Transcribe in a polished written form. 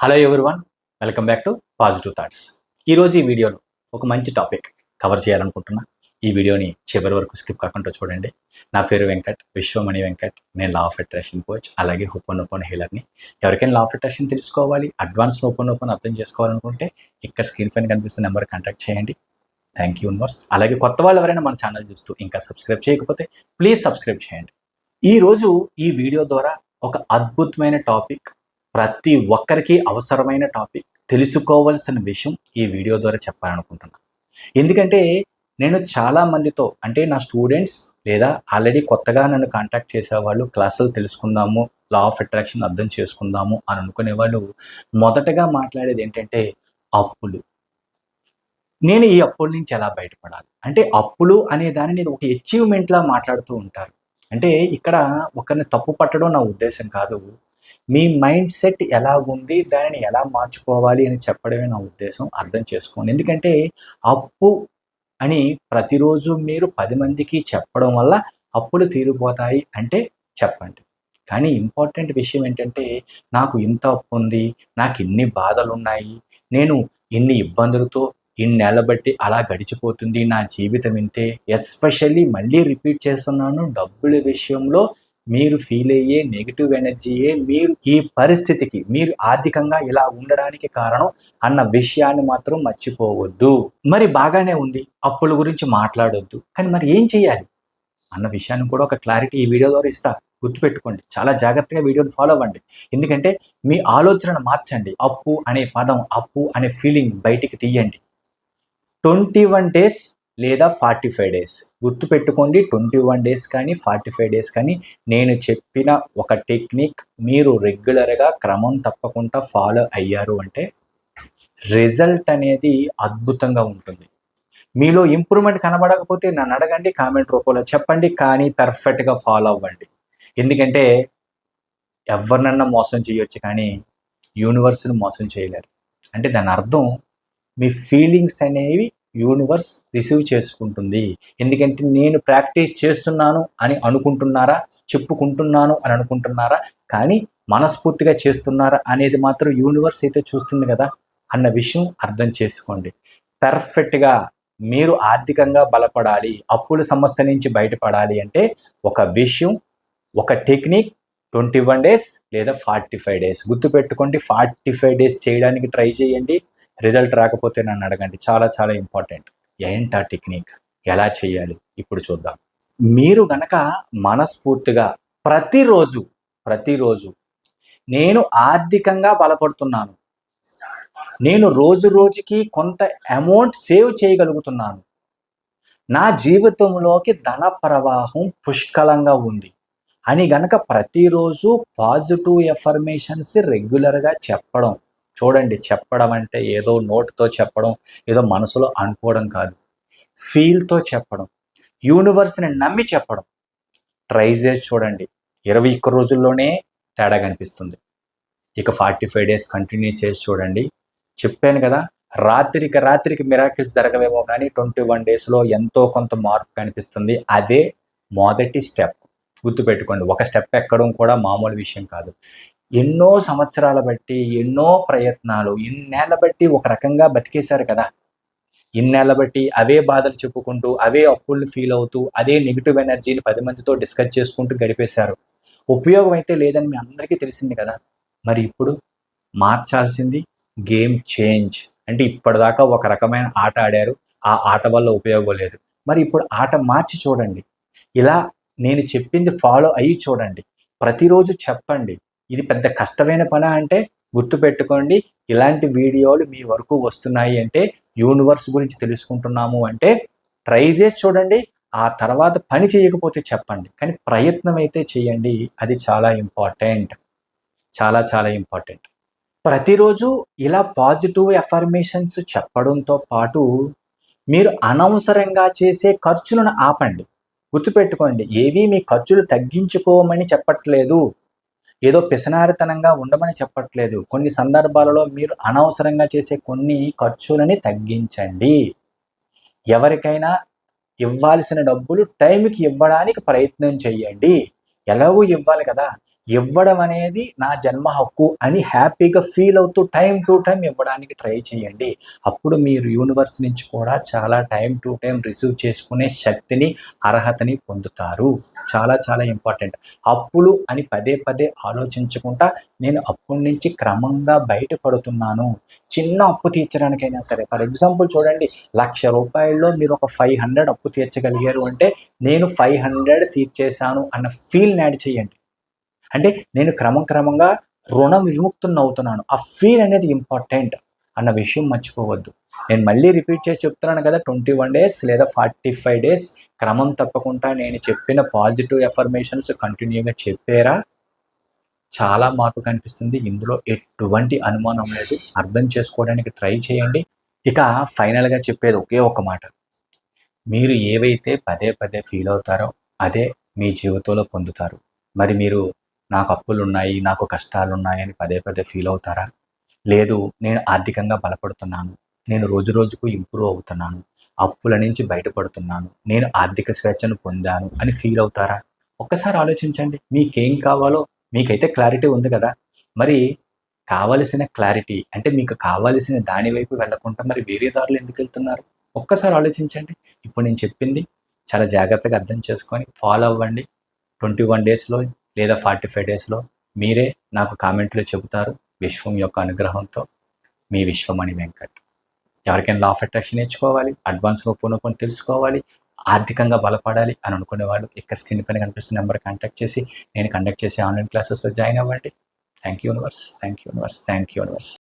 Hello everyone, welcome back to positive thoughts. ఈరోజు ఈ వీడియోలో ఒక మంచి టాపిక్ కవర్ చేయాలనుకుంటున్నా. ఈ వీడియోని చివరి వరకు స్కిప్ కాకుండా చూడండి. నా పేరు వెంకట్, విశ్వమణి వెంకట్. నేను లా ఆఫ్ అట్రాక్షన్ కోచ్, అలాగే హోపోనోపోనో హీలర్ని. ఎవరికైనా లా ఆఫ్ అట్రాక్షన్ తెలుసుకోవాలి, అడ్వాన్స్ హోపోనోపోనో అర్థం చేసుకోవాలనుకుంటే ఇక్కడ స్క్రీన్ పైన కనిపిస్తున్న నెంబర్ కాంటాక్ట్ చేయండి. Thank you universe. అలాగే కొత్త వాళ్ళు ఎవరైనా మన ఛానల్ చూస్తూ ఇంకా సబ్స్క్రైబ్ చేయకపోతే ప్లీజ్ సబ్స్క్రైబ్ చేయండి. ఈరోజు ఈ వీడియో ద్వారా ఒక అద్భుతమైన టాపిక్, ప్రతి ఒక్కరికి అవసరమైన టాపిక్, తెలుసుకోవాల్సిన విషయం ఈ వీడియో ద్వారా చెప్పాలనుకుంటున్నాను. ఎందుకంటే నేను చాలా మందితో, అంటే నా స్టూడెంట్స్ లేదా ఆల్రెడీ కొత్తగా నన్ను కాంటాక్ట్ చేసేవాళ్ళు, క్లాసులు తెలుసుకుందాము, లా ఆఫ్ అట్రాక్షన్ అర్థం చేసుకుందాము అని అనుకునే వాళ్ళు మొదటగా మాట్లాడేది ఏంటంటే అప్పులు. నేను ఈ అప్పుల నుంచి ఎలా బయటపడాలి అంటే, అప్పులు అనే దానిని ఒక అచీవ్మెంట్లా మాట్లాడుతూ ఉంటారు. అంటే ఇక్కడ ఒకరిని తప్పు పట్టడం నా ఉద్దేశం కాదు. మీ మైండ్ సెట్ ఎలాగుంది, దానిని ఎలా మార్చుకోవాలి అని చెప్పడమే నా ఉద్దేశం. అర్థం చేసుకోండి. ఎందుకంటే అప్పు అని ప్రతిరోజు మీరు 10 మందికి చెప్పడం వల్ల అప్పులు తీరిపోతాయి అంటే చెప్పండి. కానీ ఇంపార్టెంట్ విషయం ఏంటంటే, నాకు ఇంత అప్పు ఉంది, నాకు ఇన్ని బాధలున్నాయి, నేను ఇన్ని ఇబ్బందులతో ఇన్నేళ్ల బట్టి అలా గడిచిపోతుంది, నా జీవితం ఇంతే. ఎస్పెషల్లీ మళ్ళీ రిపీట్ చేస్తున్నాను, డబ్బుల విషయంలో మీరు ఫీల్ అయ్యే నెగిటివ్ ఎనర్జీయే మీరు ఈ పరిస్థితికి, మీరు ఆర్థికంగా ఇలా ఉండడానికి కారణం అన్న విషయాన్ని మాత్రం మర్చిపోవద్దు. మరి బాగానే ఉంది, అప్పుల గురించి మాట్లాడొద్దు, కానీ మరి ఏం చేయాలి అన్న విషయాన్ని కూడా ఒక క్లారిటీ ఈ వీడియో ద్వారా ఇస్తా. గుర్తుపెట్టుకోండి, చాలా జాగ్రత్తగా వీడియోని ఫాలో అవ్వండి. ఎందుకంటే మీ ఆలోచనను మార్చండి. అప్పు అనే పదం, అప్పు అనే ఫీలింగ్ బయటికి తీయండి. 21 డేస్ లేదా 45 డేస్ గుర్తుపెట్టుకోండి. 21 డేస్ కానీ 45 డేస్ కానీ నేను చెప్పిన ఒక టెక్నిక్ మీరు రెగ్యులర్గా క్రమం తప్పకుండా ఫాలో అయ్యారు అంటే రిజల్ట్ అనేది అద్భుతంగా ఉంటుంది. మీలో ఇంప్రూవ్మెంట్ కనబడకపోతే నన్ను అడగండి, కామెంట్ రూపంలో చెప్పండి, కానీ పర్ఫెక్ట్గా ఫాలో అవ్వండి. ఎందుకంటే ఎవరినన్నా మోసం చేయొచ్చు, కానీ యూనివర్స్ని మోసం చేయలేరు. అంటే దాని అర్థం మీ ఫీలింగ్స్ అనేవి యూనివర్స్ రిసీవ్ చేసుకుంటుంది. ఎందుకంటే నేను ప్రాక్టీస్ చేస్తున్నాను అని అనుకుంటున్నారా, చెప్పుకుంటున్నాను అని అనుకుంటున్నారా, కానీ మనస్ఫూర్తిగా చేస్తున్నారా అనేది మాత్రం యూనివర్స్ అయితే చూస్తుంది కదా అన్న విషయం అర్థం చేసుకోండి. పర్ఫెక్ట్గా మీరు ఆర్థికంగా బలపడాలి, అప్పుల సమస్య నుంచి బయటపడాలి అంటే ఒక విషయం, ఒక టెక్నిక్ 21 డేస్ లేదా 45 డేస్ గుర్తుపెట్టుకోండి. 45 డేస్ చేయడానికి ట్రై చేయండి. రిజల్ట్ రాకపోతే నన్ను అడగండి. చాలా చాలా ఇంపార్టెంట్. ఏంటా టెక్నిక్, ఎలా చేయాలి ఇప్పుడు చూద్దాం. మీరు గనక మనస్ఫూర్తిగా ప్రతిరోజు నేను ఆర్థికంగా బలపడుతున్నాను, నేను రోజు రోజుకి కొంత అమౌంట్ సేవ్ చేయగలుగుతున్నాను, నా జీవితంలోకి ధన ప్రవాహం పుష్కలంగా ఉంది అని గనక ప్రతిరోజు పాజిటివ్ ఎఫర్మేషన్స్ రెగ్యులర్గా చెప్పడం. చూడండి, చెప్పడం అంటే ఏదో నోట్తో చెప్పడం, ఏదో మనసులో అనుకోవడం కాదు, ఫీల్తో చెప్పడం, యూనివర్స్ని నమ్మి చెప్పడం. ట్రై చేసి చూడండి, 21 రోజుల్లోనే తేడా కనిపిస్తుంది. ఇక 45 డేస్ కంటిన్యూ చేసి చూడండి. చెప్పాను కదా, రాత్రికి మిరాకిల్స్ జరగవేమో, కానీ 21 డేస్లో ఎంతో కొంత మార్పు కనిపిస్తుంది. అదే మొదటి స్టెప్. గుర్తుపెట్టుకోండి, ఒక స్టెప్ ఎక్కడం కూడా మామూలు విషయం కాదు. ఎన్నో సంవత్సరాల బట్టి, ఎన్నో ప్రయత్నాలు, ఇన్నేళ్ల బట్టి ఒక రకంగా బతికేశారు కదా. ఇన్నేళ్ల బట్టి అవే బాధలు చెప్పుకుంటూ, అవే అప్పులు ఫీల్ అవుతూ, అదే నెగిటివ్ ఎనర్జీని 10 మందితో డిస్కస్ చేసుకుంటూ గడిపేశారు. ఉపయోగం అయితే లేదని మీ అందరికీ తెలిసింది కదా. మరి ఇప్పుడు మార్చాల్సింది గేమ్ చేంజ్. అంటే ఇప్పటిదాకా ఒక రకమైన ఆట ఆడారు, ఆ ఆట వల్ల ఉపయోగం లేదు. మరి ఇప్పుడు ఆట మార్చి చూడండి. ఇలా నేను చెప్పింది ఫాలో అయ్యి చూడండి. ప్రతిరోజు చెప్పండి. ఇది పెద్ద కష్టమైన పని అంటే గుర్తుపెట్టుకోండి, ఇలాంటి వీడియోలు మీ వరకు వస్తున్నాయి అంటే యూనివర్స్ గురించి తెలుసుకుంటున్నాము అంటే ట్రై చేసి చూడండి. ఆ తర్వాత పని చేయకపోతే చెప్పండి, కానీ ప్రయత్నం అయితే చేయండి. అది చాలా ఇంపార్టెంట్, చాలా చాలా ఇంపార్టెంట్. ప్రతిరోజు ఇలా పాజిటివ్ ఎఫర్మేషన్స్ చెప్పడంతో పాటు మీరు అనవసరంగా చేసే ఖర్చులను ఆపండి. గుర్తుపెట్టుకోండి, ఏవి మీ ఖర్చులు తగ్గించుకోమని చెప్పట్లేదు, ఏదో పిసనారితనంగా ఉండమని చెప్పట్లేదు. కొన్ని సందర్భాలలో మీరు అనవసరంగా చేసే కొన్ని ఖర్చులని తగ్గించండి. ఎవరికైనా ఇవ్వాల్సిన డబ్బులు టైంకి ఇవ్వడానికి ప్రయత్నం చేయండి. ఎలాగూ ఇవ్వాలి కదా, ఇవ్వడం అనేది నా జన్మ హక్కు అని హ్యాపీగా ఫీల్ అవుతూ టైం టు టైం ఇవ్వడానికి ట్రై చేయండి. అప్పుడు మీరు యూనివర్స్ నుంచి కూడా చాలా టైం టు టైం రిసీవ్ చేసుకునే శక్తిని, అర్హతని పొందుతారు. చాలా చాలా ఇంపార్టెంట్. అప్పులు అని పదే పదే ఆలోచించకుండా నేను అప్పుల నుంచి క్రమంగా బయటపడుతున్నాను. చిన్న అప్పు తీర్చడానికైనా సరే, ఫర్ ఎగ్జాంపుల్ చూడండి, ₹1,00,000 మీరు ఒక 500 అప్పు తీర్చగలిగారు అంటే నేను 500 తీర్చేశాను అన్న ఫీల్ని యాడ్ చేయండి. అంటే నేను క్రమంగా రుణ విముక్తుని అవుతున్నాను. ఆ ఫీల్ అనేది ఇంపార్టెంట్ అన్న విషయం మర్చిపోవద్దు. నేను మళ్ళీ రిపీట్ చేసి చెప్తున్నాను కదా, 21 డేస్ లేదా 45 డేస్ క్రమం తప్పకుండా నేను చెప్పిన పాజిటివ్ ఎఫర్మేషన్స్ కంటిన్యూగా చెప్పారా, చాలా మార్పు కనిపిస్తుంది. ఇందులో ఎటువంటి అనుమానం లేదు. అర్థం చేసుకోవడానికి ట్రై చేయండి. ఇక ఫైనల్గా చెప్పేది ఒకే ఒక్క మాట. మీరు ఏవైతే పదే పదే ఫీల్ అవుతారో అదే మీ జీవితంలో పొందుతారు. మరి మీరు నాకు అప్పులున్నాయి, నాకు కష్టాలున్నాయని పదే పదే ఫీల్ అవుతారా? లేదు, నేను ఆర్థికంగా బలపడుతున్నాను, నేను రోజు రోజుకు ఇంప్రూవ్ అవుతున్నాను, అప్పుల నుంచి బయటపడుతున్నాను, నేను ఆర్థిక స్వేచ్ఛను పొందాను అని ఫీల్ అవుతారా? ఒక్కసారి ఆలోచించండి. మీకేం కావాలో మీకైతే క్లారిటీ ఉంది కదా. మరి కావలసిన క్లారిటీ అంటే మీకు కావలసిన దాని వైపు వెళ్ళకుండా మరి వేరే దారులు ఎందుకు వెళ్తున్నారు? ఒక్కసారి ఆలోచించండి. ఇప్పుడు నేను చెప్పింది చాలా జాగ్రత్తగా అర్థం చేసుకొని ఫాలో అవ్వండి. 21 డేస్‌లో లేదా 45 డేస్‌లో మీరే నాకు కామెంట్‌లో చెబుతారు. విశ్వం యొక్క అనుగ్రహంతో మీ విశ్వమణి వెంకట్. ఎవరికైనా లా ఆఫ్ అట్రాక్షన్ నేర్చుకోవాలి, అడ్వాన్స్ హోపోనోపోనో తెలుసుకోవాలి, ఆర్థికంగా బలపడాలి అని అనుకునే వాళ్ళు ఇక్కడ స్క్రీన్ పైన కనిపిస్తున్న నెంబర్ కాంటాక్ట్ చేసి నేను కండక్ట్ చేసే ఆన్లైన్ క్లాసెస్‌లో జాయిన్ అవ్వండి. Thank you universe. Thank you universe. Thank you universe.